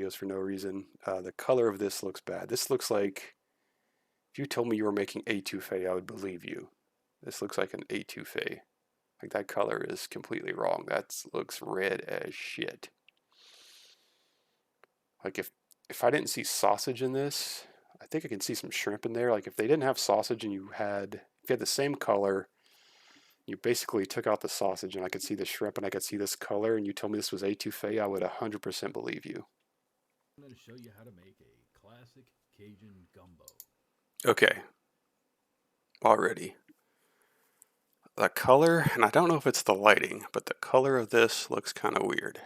videos for no reason. The color of this looks bad. This looks like, if you told me you were making étouffée, I would believe you. This looks like an étouffée. Like, that color is completely wrong. That looks red as shit. Like, if I didn't see sausage in this, I think I can see some shrimp in there. Like, if they didn't have sausage and if you had the same color, you basically took out the sausage and I could see the shrimp and I could see this color, and you told me this was étouffée, I would 100% believe you. I'm going to show you how to make a classic Cajun gumbo. Okay. Already. The color, and I don't know if it's the lighting, but the color of this looks kind of weird.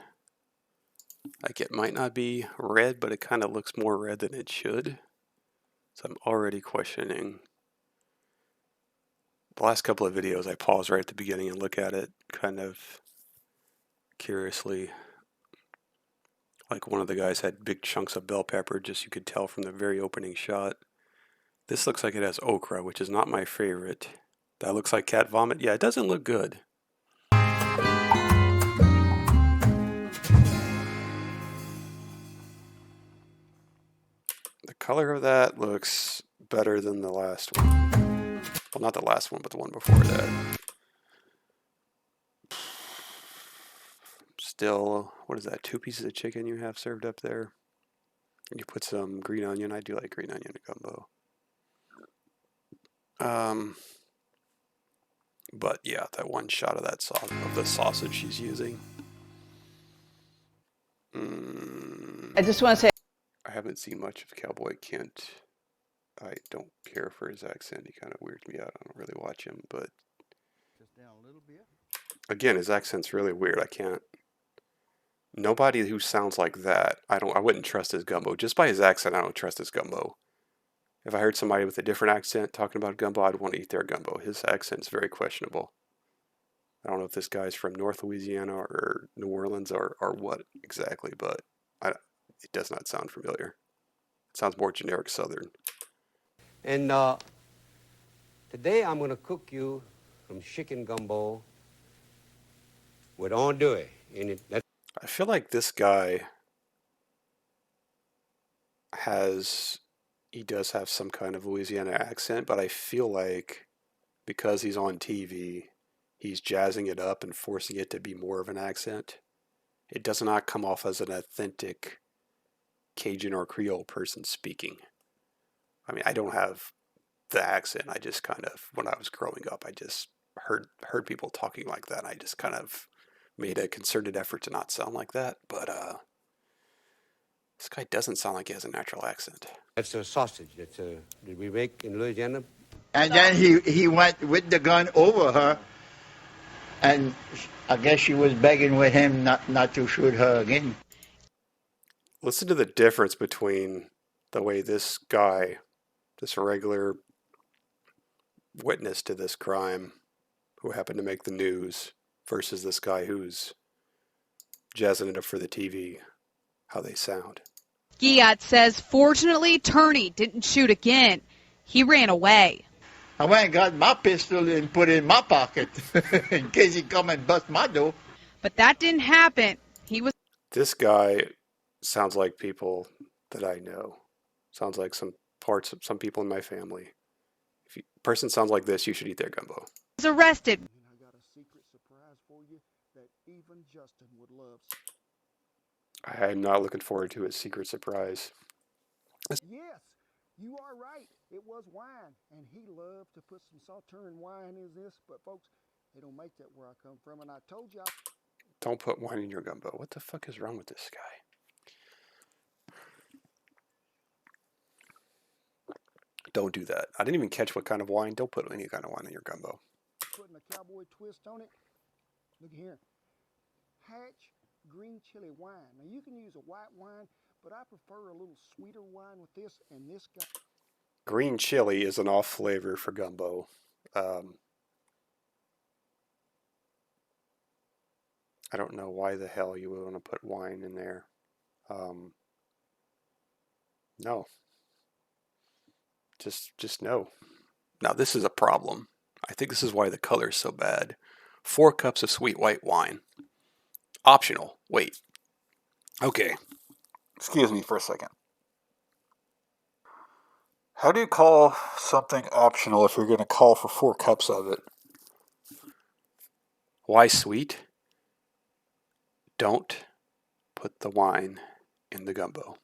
Like, it might not be red, but it kind of looks more red than it should. So I'm already questioning. The last couple of videos, I pause right at the beginning and look at it kind of curiously. Like, one of the guys had big chunks of bell pepper, just you could tell from the very opening shot. This looks like it has okra, which is not my favorite. That looks like cat vomit. Yeah, it doesn't look good. The color of that looks better than the last one. Well, not the last one, but the one before that. Still, what is that? 2 pieces of chicken you have served up there? And you put some green onion. I do like green onion gumbo. But yeah, that one shot of that sauce, of the sausage she's using. I just want to say, I haven't seen much of Cowboy Kent. I don't care for his accent. He kind of weirds me out. I don't really watch him, but Just down a little bit. Again, his accent's really weird. I can't. Nobody who sounds like that, I wouldn't trust his gumbo. Just by his accent, I don't trust his gumbo. If I heard somebody with a different accent talking about gumbo, I'd want to eat their gumbo. His accent's very questionable. I don't know if this guy's from North Louisiana or New Orleans or what exactly, but it does not sound familiar. It sounds more generic Southern. And today I'm going to cook you some chicken gumbo with andouille in it. I feel like this guy he does have some kind of Louisiana accent, but I feel like because he's on TV, he's jazzing it up and forcing it to be more of an accent. It does not come off as an authentic Cajun or Creole person speaking. I mean, I don't have the accent. I just kind of, when I was growing up, I just heard people talking like that. And I just kind of made a concerted effort to not sound like that. But this guy doesn't sound like he has a natural accent. That's a sausage that we make in Louisiana. And then he went with the gun over her, and I guess she was begging with him not to shoot her again. Listen to the difference between the way this guy, this regular witness to this crime, who happened to make the news, versus this guy who's jazzing it up for the TV, how they sound. Giat says, fortunately, Turney didn't shoot again. He ran away. I went and got my pistol and put it in my pocket in case he come and bust my door. But that didn't happen. This guy sounds like people that I know. Sounds like some people in my family. If a person sounds like this, you should eat their gumbo. Was arrested. I got a secret surprise for you that even Justin would love. I'm not looking forward to his secret surprise. Yes, you are right. It was wine, and he loved to put some Sauternes wine in this. But folks, they don't make that where I come from, and I told you. Don't put wine in your gumbo. What the fuck is wrong with this guy? Don't do that. I didn't even catch what kind of wine. Don't put any kind of wine in your gumbo. Putting a cowboy twist on it. Look here. Hatch green chili wine. Now you can use a white wine, but I prefer a little sweeter wine with this, and this guy. Green chili is an off flavor for gumbo. I don't know why the hell you would want to put wine in there. No. Just no. Now this is a problem. I think this is why the color is so bad. 4 cups of sweet white wine. Optional. Wait. Okay. Excuse me for a second. How do you call something optional if you're going to call for 4 cups of it? Why sweet? Don't put the wine in the gumbo.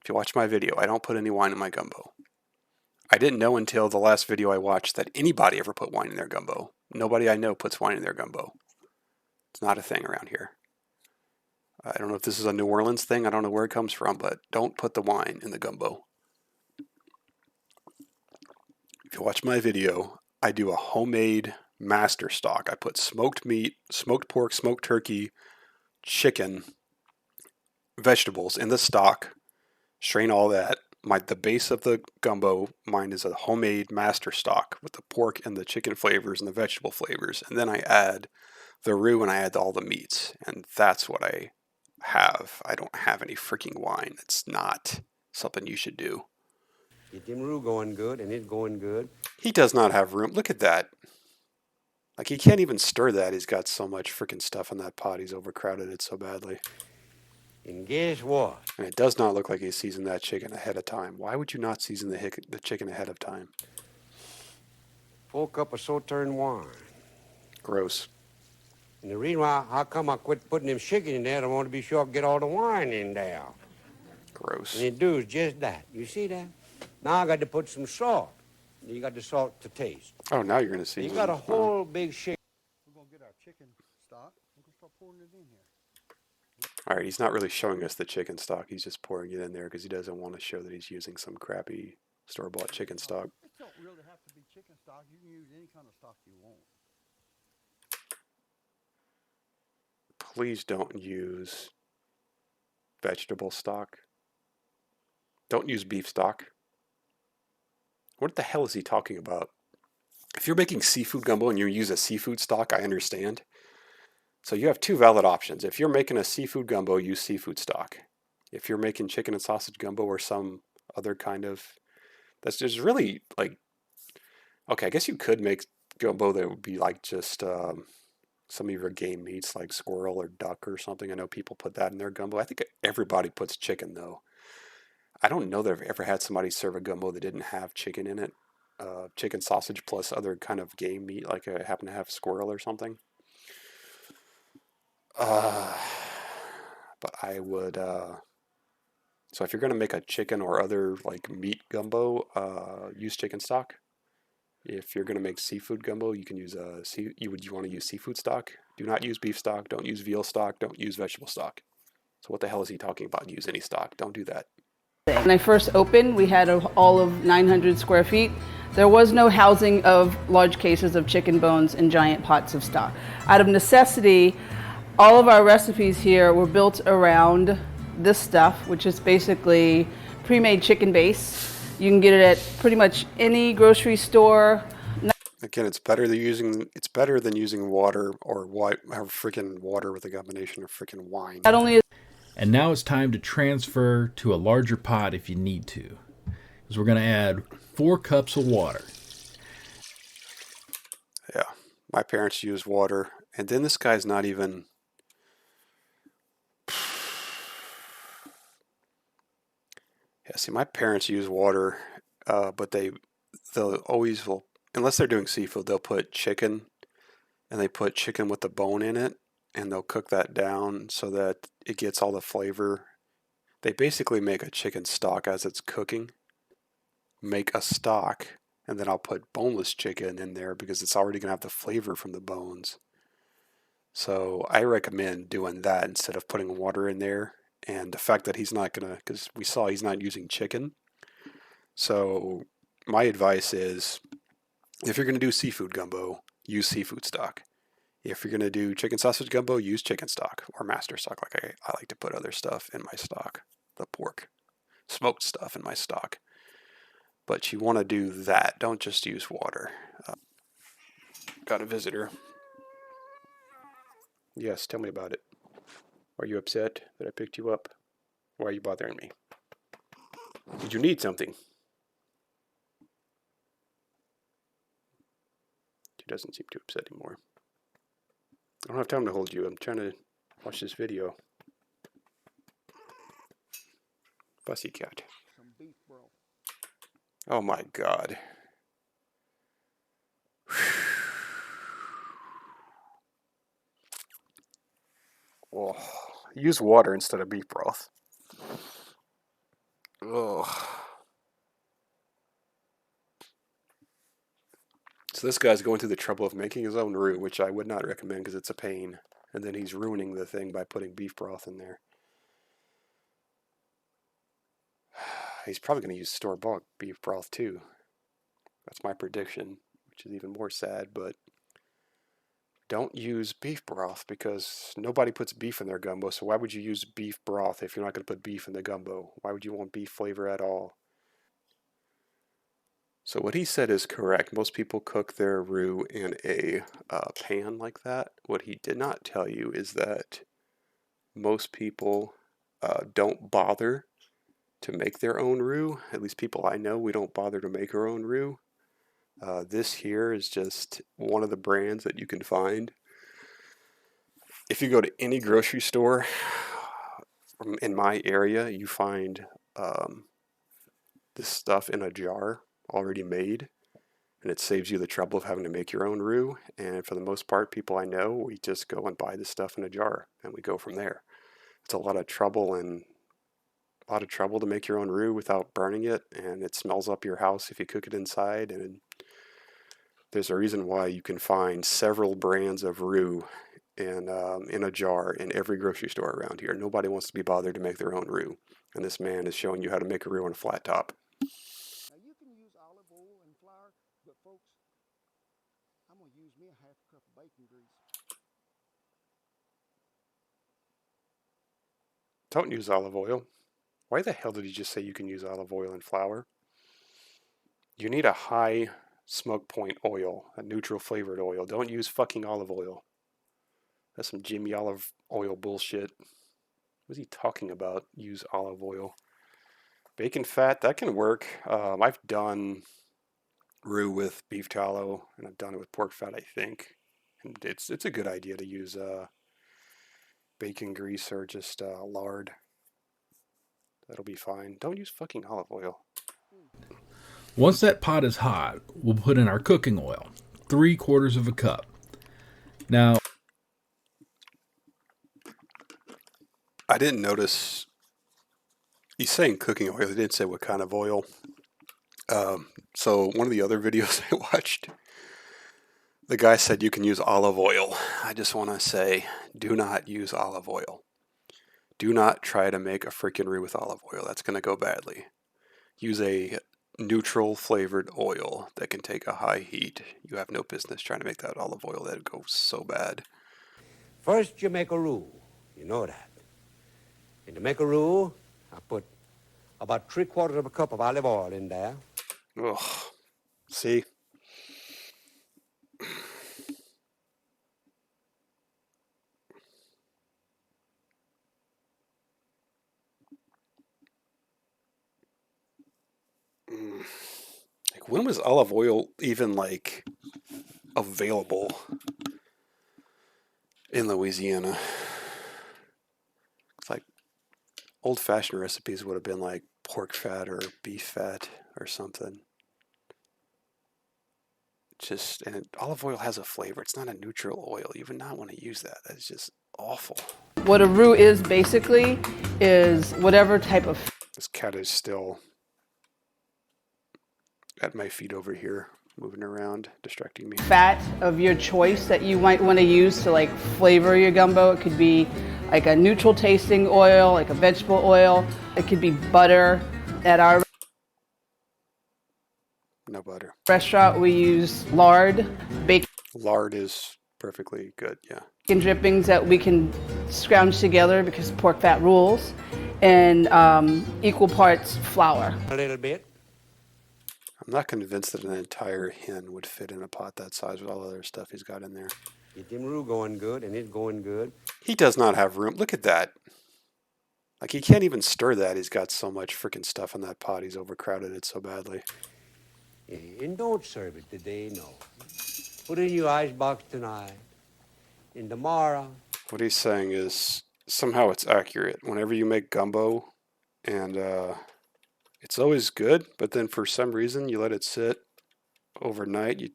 If you watch my video, I don't put any wine in my gumbo. I didn't know until the last video I watched that anybody ever put wine in their gumbo. Nobody I know puts wine in their gumbo. It's not a thing around here. I don't know if this is a New Orleans thing. I don't know where it comes from, but don't put the wine in the gumbo. If you watch my video, I do a homemade master stock. I put smoked meat, smoked pork, smoked turkey, chicken, vegetables in the stock, strain all that. The base of the gumbo, mine is a homemade master stock with the pork and the chicken flavors and the vegetable flavors. And then I add the roux and I add all the meats. And that's what I have. I don't have any freaking wine. It's not something you should do. Get them roux going good, and it's going good. He does not have room. Look at that. Like, he can't even stir that. He's got so much freaking stuff in that pot. He's overcrowded it so badly. And guess what? And it does not look like he seasoned that chicken ahead of time. Why would you not season the chicken ahead of time? 4 cups of Sauterne wine. Gross. And the reason why, how come I quit putting them chicken in there, I want to be sure I get all the wine in there. Gross. And it does just that. You see that? Now I got to put some salt. You got the salt to taste. Oh, now you're going to season. You got a whole big chicken. We're going to get our chicken stock. We're going to start pouring it in here. All right, he's not really showing us the chicken stock. He's just pouring it in there because he doesn't want to show that he's using some crappy store-bought chicken stock. It don't really have to be chicken stock. You can use any kind of stock you want. Please don't use vegetable stock. Don't use beef stock. What the hell is he talking about? If you're making seafood gumbo and you use a seafood stock, I understand. So you have 2 valid options. If you're making a seafood gumbo, use seafood stock. If you're making chicken and sausage gumbo or some other kind of... That's just really like... Okay, I guess you could make gumbo that would be like just some of your game meats like squirrel or duck or something. I know people put that in their gumbo. I think everybody puts chicken though. I don't know that I've ever had somebody serve a gumbo that didn't have chicken in it. Chicken sausage plus other kind of game meat, like I happen to have squirrel or something. But I would, so if you're going to make a chicken or other like meat gumbo, use chicken stock. If you're going to make seafood gumbo, you can use you want to use seafood stock. Do not use beef stock. Don't use veal stock. Don't use vegetable stock. So what the hell is he talking about? Use any stock. Don't do that. When I first opened, we had all of 900 square feet. There was no housing of large cases of chicken bones in giant pots of stock. Out of necessity, all of our recipes here were built around this stuff, which is basically pre-made chicken base. You can get it at pretty much any grocery store. Again, it's better than using water or freaking water with a combination of freaking wine. Not only is And now it's time to transfer to a larger pot if you need to. Because we're going to add 4 cups of water. Yeah, my parents use water. And then this guy's not even... Yeah, see, my parents use water, but they'll always will, unless they're doing seafood, they'll put chicken, and they put chicken with the bone in it, and they'll cook that down so that it gets all the flavor. They basically make a chicken stock as it's cooking. Make a stock, and then I'll put boneless chicken in there because it's already going to have the flavor from the bones. So I recommend doing that instead of putting water in there. And the fact that he's not going to, because we saw he's not using chicken. So my advice is, if you're going to do seafood gumbo, use seafood stock. If you're going to do chicken sausage gumbo, use chicken stock or master stock. Like I like to put other stuff in my stock, the pork, smoked stuff in my stock. But you want to do that. Don't just use water. Got a visitor. Yes, tell me about it. Are you upset that I picked you up? Why are you bothering me? Did you need something? She doesn't seem too upset anymore. I don't have time to hold you. I'm trying to watch this video. Pussycat. some beef broth. Oh my God. Oh, use water instead of beef broth. Ugh. So this guy's going through the trouble of making his own roux, which I would not recommend because it's a pain. And then he's ruining the thing by putting beef broth in there. He's probably going to use store-bought beef broth too. That's my prediction, which is even more sad, but don't use beef broth because nobody puts beef in their gumbo, so why would you use beef broth if you're not going to put beef in the gumbo? Why would you want beef flavor at all? So what he said is correct. Most people cook their roux in a pan like that. What he did not tell you is that most people don't bother to make their own roux. At least people I know, we don't bother to make our own roux. This here is just one of the brands that you can find. If you go to any grocery store in my area, you find this stuff in a jar already made, and it saves you the trouble of having to make your own roux. And for the most part, people I know, we just go and buy this stuff in a jar, and we go from there. It's a lot of trouble to make your own roux without burning it, and it smells up your house if you cook it inside. And there's a reason why you can find several brands of roux in a jar in every grocery store around here. Nobody wants to be bothered to make their own roux, and this man is showing you how to make a roux on a flat top. Now you can use olive oil and flour, but folks, I'm gonna use me a half a cup of bacon grease. Don't use olive oil. Why the hell did he just say you can use olive oil and flour? You need a high smoke point oil, a neutral flavored oil. Don't use fucking olive oil. That's some Jimmy Olive Oil bullshit. What is he talking about? Use olive oil. Bacon fat, that can work. I've done roux with beef tallow, and I've done it with pork fat, I think. And it's a good idea to use bacon grease or just lard. That'll be fine. Don't use fucking olive oil. Once that pot is hot, we'll put in our cooking oil, 3/4 of a cup. Now, I didn't notice. He's saying cooking oil. He didn't say what kind of oil. So one of the other videos I watched, the guy said you can use olive oil. I just want to say, do not use olive oil. Do not try to make a freaking roux with olive oil. That's going to go badly. Use a neutral flavored oil that can take a high heat. You have no business trying to make that olive oil. That goes so bad. First, you make a roux. You know that. And to make a roux, I put about 3/4 of a cup of olive oil in there. Ugh. See? Like, when was olive oil even like available in Louisiana? It's like old-fashioned recipes would have been like pork fat or beef fat or something. And olive oil has a flavor. It's not a neutral oil. You would not want to use that. That's just awful. What a roux is basically is whatever type of This cat is still at my feet over here, moving around, distracting me. fat of your choice that you might want to use to like flavor your gumbo. It could be like a neutral tasting oil, like a vegetable oil. It could be butter. At our No butter. restaurant, we use lard, bacon Lard is perfectly good, yeah. drippings that we can scrounge together because pork fat rules, and equal parts flour. A little bit. I'm not convinced that an entire hen would fit in a pot that size with all the other stuff he's got in there. Get them roux going good, and it's going good. He does not have room. Look at that. Like, he can't even stir that. He's got so much freaking stuff in that pot. He's overcrowded it so badly. And don't serve it today, no. Put it in your icebox tonight. And tomorrow, What he's saying is somehow it's accurate. Whenever you make gumbo, and it's always good. But then for some reason, you let it sit overnight. You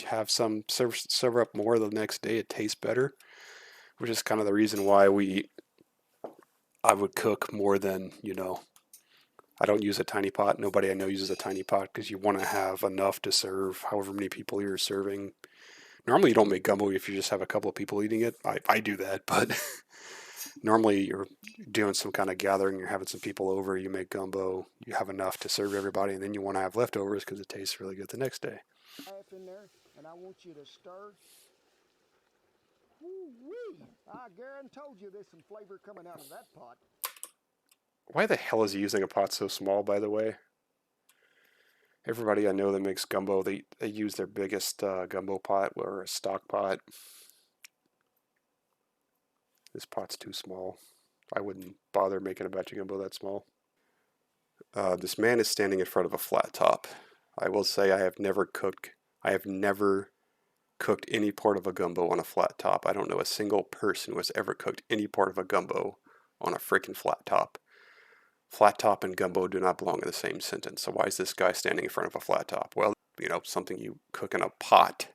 have some serve up more the next day. It tastes better, which is kind of the reason why I would cook more than, I don't use a tiny pot. Nobody I know uses a tiny pot because you want to have enough to serve however many people you're serving. Normally, you don't make gumbo if you just have a couple of people eating it. I do that, but normally you're doing some kind of gathering, you're having some people over, you make gumbo, you have enough to serve everybody, and then you want to have leftovers because it tastes really good the next day. Half in there, and I want you to stir. Woo-wee! I guarantee told you there's some flavor coming out of that pot. Why the hell is he using a pot so small, by the way? Everybody I know that makes gumbo, they use their biggest gumbo pot or a stock pot. This pot's too small. I wouldn't bother making a batch of gumbo that small. This man is standing in front of a flat top. I will say I have never cooked any part of a gumbo on a flat top. I don't know a single person who has ever cooked any part of a gumbo on a freaking flat top. Flat top and gumbo do not belong in the same sentence. So why is this guy standing in front of a flat top? Well, something you cook in a pot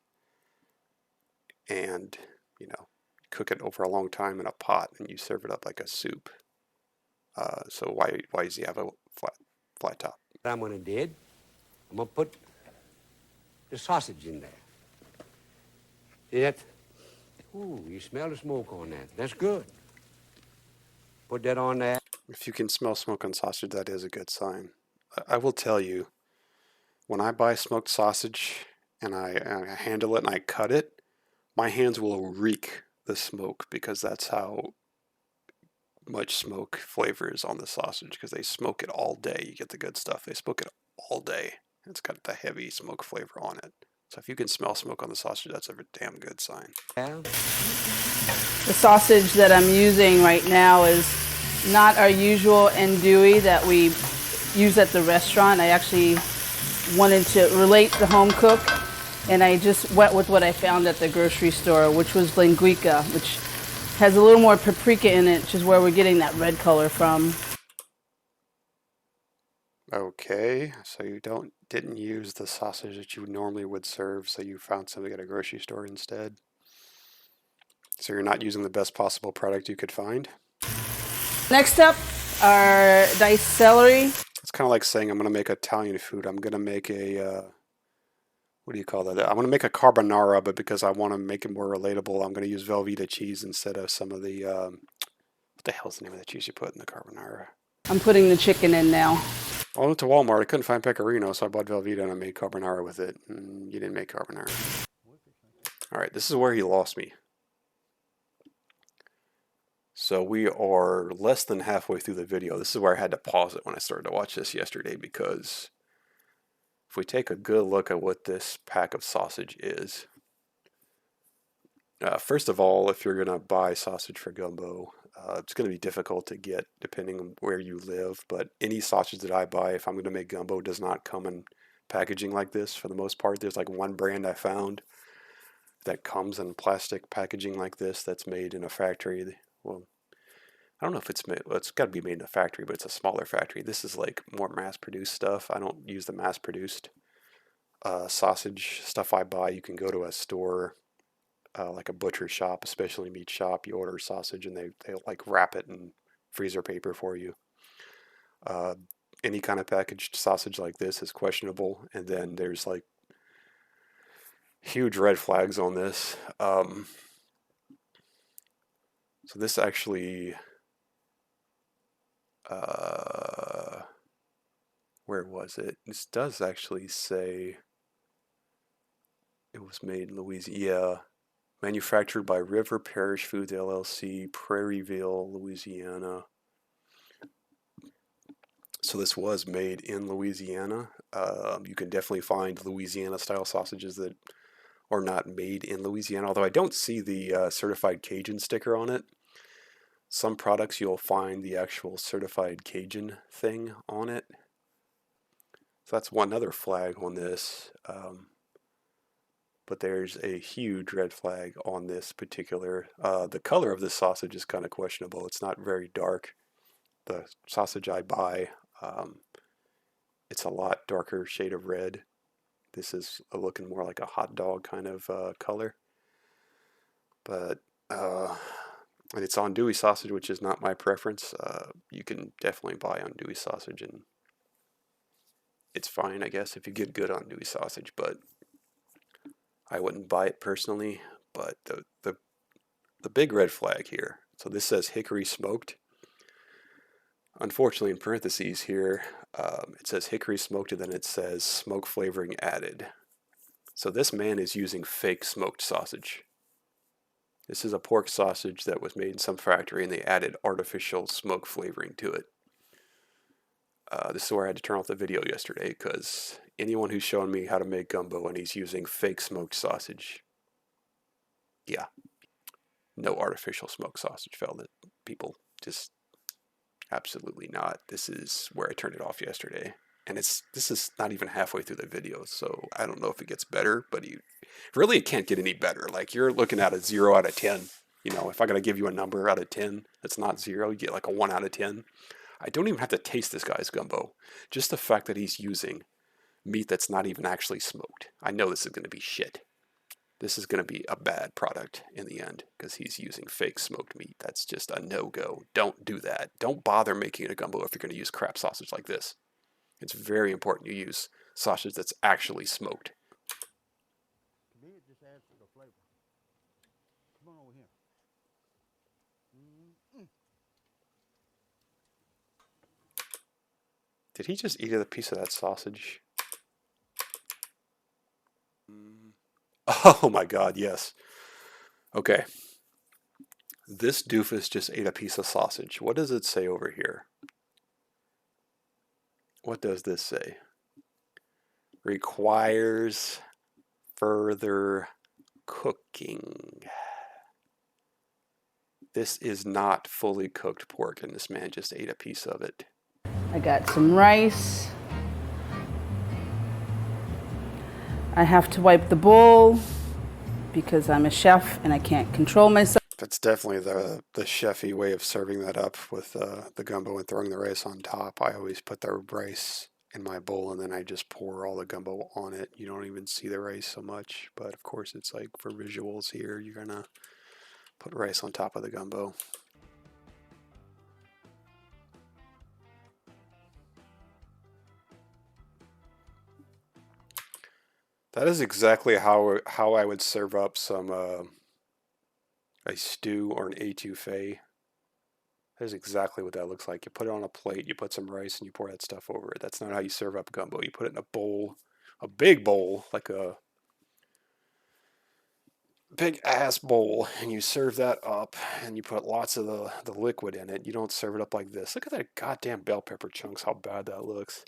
and, cook it over a long time in a pot and you serve it up like a soup. So why does he have a flat top? What I'm gonna do, I'm gonna put the sausage in there. See that? Ooh, you smell the smoke on that. That's good. Put that on there. If you can smell smoke on sausage, that is a good sign. I will tell you, when I buy smoked sausage and I handle it and I cut it, my hands will reek the smoke because that's how much smoke flavor is on the sausage because they smoke it all day. You get the good stuff. They smoke it all day. It's got the heavy smoke flavor on it. So if you can smell smoke on the sausage, that's a damn good sign. The sausage that I'm using right now is not our usual andouille that we use at the restaurant. I actually wanted to relate the home cook, and I just went with what I found at the grocery store, which was linguica, which has a little more paprika in it, which is where we're getting that red color from. Okay, so you didn't use the sausage that you normally would serve, so you found something at a grocery store instead. So you're not using the best possible product you could find. Next up, our diced celery. It's kind of like saying I'm going to make Italian food. I'm going to make a, what do you call that? I'm going to make a carbonara, but because I want to make it more relatable, I'm going to use Velveeta cheese instead of some of the, what the hell's the name of the cheese you put in the carbonara? I'm putting the chicken in now. I went to Walmart. I couldn't find Pecorino, so I bought Velveeta and I made carbonara with it. And you didn't make carbonara. All right, this is where he lost me. So we are less than halfway through the video. This is where I had to pause it when I started to watch this yesterday because if we take a good look at what this pack of sausage is, first of all, if you're going to buy sausage for gumbo, it's going to be difficult to get depending on where you live, but any sausage that I buy, if I'm going to make gumbo, does not come in packaging like this for the most part. There's like one brand I found that comes in plastic packaging like this that's made in a factory. Well, I don't know if it's made, well, it's got to be made in a factory, but it's a smaller factory. This is like more mass-produced stuff. I don't use the mass-produced sausage stuff I buy. You can go to a store, like a butcher shop, a specialty meat shop. You order sausage and they like wrap it in freezer paper for you. Any kind of packaged sausage like this is questionable. And then there's like huge red flags on this. So this actually, where was it? This does actually say it was made in Louisiana. Manufactured by River Parish Foods LLC, Prairieville, Louisiana. So this was made in Louisiana. You can definitely find Louisiana-style sausages that are not made in Louisiana, although I don't see the certified Cajun sticker on it. Some products you'll find the actual certified Cajun thing on it. So that's one other flag on this. But there's a huge red flag on this particular. The color of this sausage is kind of questionable. It's not very dark. the sausage I buy. It's a lot darker shade of red. This is looking more like a hot dog kind of color. But and it's andouille sausage, which is not my preference. You can definitely buy andouille sausage, and it's fine, I guess, if you get good andouille sausage. But I wouldn't buy it personally. But the big red flag here. So this says hickory smoked. Unfortunately, in parentheses here, it says hickory smoked, and then it says smoke flavoring added. So this man is using fake smoked sausage. This is a pork sausage that was made in some factory, and they added artificial smoke flavoring to it. This is where I had to turn off the video yesterday, because anyone who's showing me how to make gumbo and he's using fake smoked sausage, yeah, no artificial smoked sausage, fella. People just absolutely not. This is where I turned it off yesterday. And this is not even halfway through the video, so I don't know if it gets better, but really it can't get any better. Like, you're looking at a 0 out of 10. You know, if I gotta give you a number out of 10 that's not 0, you get like a 1 out of 10. I don't even have to taste this guy's gumbo. Just the fact that he's using meat that's not even actually smoked. I know this is going to be shit. This is going to be a bad product in the end because he's using fake smoked meat. That's just a no-go. Don't do that. Don't bother making a gumbo if you're going to use crap sausage like this. It's very important you use sausage that's actually smoked. To me, it just adds to the flavor. Come on over here. Did he just eat a piece of that sausage? Oh my god, yes. Okay. This doofus just ate a piece of sausage. What does it say over here? What does this say? Requires further cooking. This is not fully cooked pork, and this man just ate a piece of it. I got some rice. I have to wipe the bowl because I'm a chef and I can't control myself. That's definitely the chefy way of serving that up with the gumbo and throwing the rice on top. I always put the rice in my bowl and then I just pour all the gumbo on it. You don't even see the rice so much, but of course it's like for visuals here, you're gonna put rice on top of the gumbo. That is exactly how I would serve up some a stew or an étouffée. That is exactly what that looks like. You put it on a plate, you put some rice, and you pour that stuff over it. That's not how you serve up gumbo. You put it in a bowl, a big bowl, like a big ass bowl, and you serve that up, and you put lots of the liquid in it. You don't serve it up like this. Look at that goddamn bell pepper chunks, how bad that looks.